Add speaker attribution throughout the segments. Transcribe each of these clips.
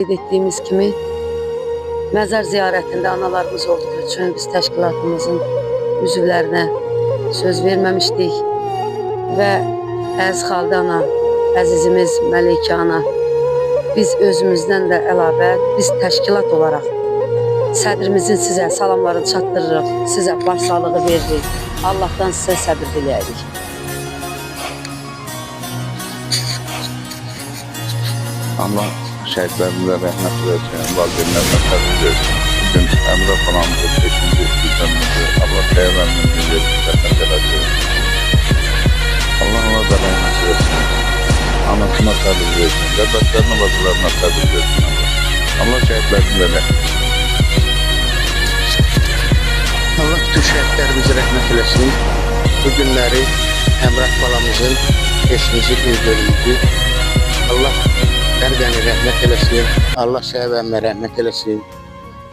Speaker 1: Qeyd etdiyimiz kimi, məzar ziyarətində analarımız olduğu üçün biz təşkilatımızın üzvlərinə söz verməmişdik və əziz Xaldə ana, əzizimiz Məleykə ana, biz özümüzdən də əlavə, biz təşkilat olaraq sədrimizin sizə salamlarını çatdırırıq, sizə başsağlığı veririk, Allah'tan sizə səbir diləyirik.
Speaker 2: Allah şəhidlərimizə rəhmət versin, valideynlərimə səbir versin. Bugün Əmrə falanımızın 5-ci gündəmimizi Allah peyğəmbərimizin yerini rəhmət eləsin. Allah ona da rəhmət versin. Anasına səbir versin, qardaşlarına, bacılarına səbir versin. Allah şəhidlərimizə rəhmət versin.
Speaker 3: Allah bütün şəhidlərimizə rəhmət eləsin. Bu günləri Əmrə falanımızın 5-ci gündəmimizi Allah Qərbəni rəhmət eləsin, Allah səhvəmə rəhmət eləsin.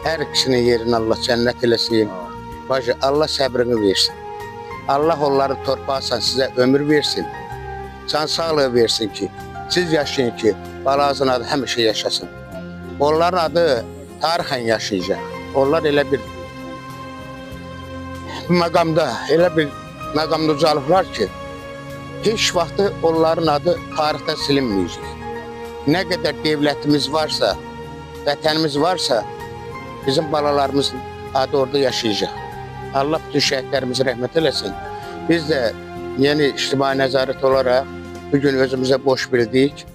Speaker 3: Hər ikisinin yerini Allah cənnət eləsin. Bacı, Allah səbrini versin. Allah onları torpaqsan sizə ömür versin. Can sağlığı versin ki, siz yaşayın ki, balanızın adı həmişə yaşasın. Onların adı tarixən yaşayacaq. Onlar elə bir məqamda ucalıblar ki, heç vaxtı onların adı tarixdə silinməyəcək. Ne kadar devletimiz varsa, vətənimiz varsa, bizim balalarımızın adı orada yaşayacaq. Allah bütün şəhidlərimizi rəhmət eləsin. Biz də yeni ictimai nəzarət olaraq bugün özümüzə boş bildik.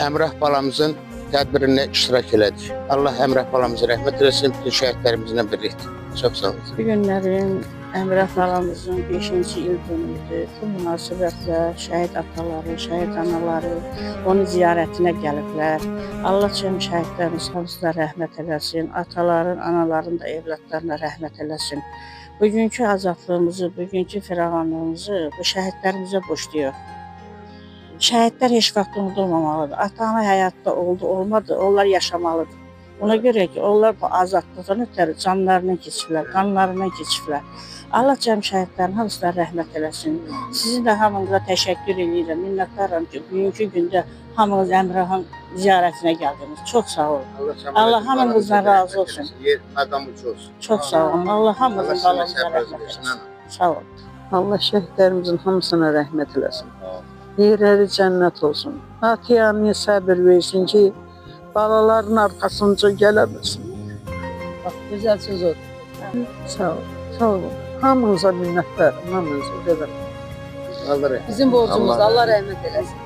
Speaker 3: Əmrah balamızın tədbirində iştirak elədik. Allah Əmrah balamızı rəhmət eləsin, bütün şəhidlərimizlə birlikdir. Çox sağ olun.
Speaker 4: Bu günlərin Əmrah balamızın 5-ci il dönümüdür. Bu münasibətlə şəhid ataları, şəhid anaları onun ziyarətinə gəliblər. Allah cəm şəhidlərimiz hamısına rəhmət eləsin. Ataların, anaların da evlatlarına rəhmət eləsin. Bugünkü azadlığımızı, bugünkü firavanlığımızı bu şəhidlərimizə borcluyuq. Şəhidlər heç vaxt unudulmamalıdır. Ata-ana həyatda oldu, olmadı, onlar yaşamalıdır. Ona görə ki, onlar bu azadlıqdan ötəri canlarından keçiblər, qanlarından keçiblər. Allah cəm şəhidlərin hamısına rəhmət eləsin. Sizin də hamınıza təşəkkür edirəm, minnətdaram ki, bugünkü gündə hamınız Əmrahın ziyarətinə gəldiniz. Çox sağ olun. Allah hamınızdan razı olsun.
Speaker 3: Məqamı çox.
Speaker 4: Çox sağ olun. Allah hamınızın qalanına rəhmət eləsin. Sağ olun.
Speaker 1: Allah şəhidlərimizin hamısına rəhmət eləsin. Yerləri cənnət olsun. Atiyaniyə səbir versin ki, balaların arkasınca gələbilsin. Bak, güzel söz oldu. Sağ olun. Sağ olun. Hamınıza minnətdaram, hamınıza qədər.
Speaker 3: Allah rəhmət.
Speaker 1: Bizim borcumuz Allah rəhmət eləsin.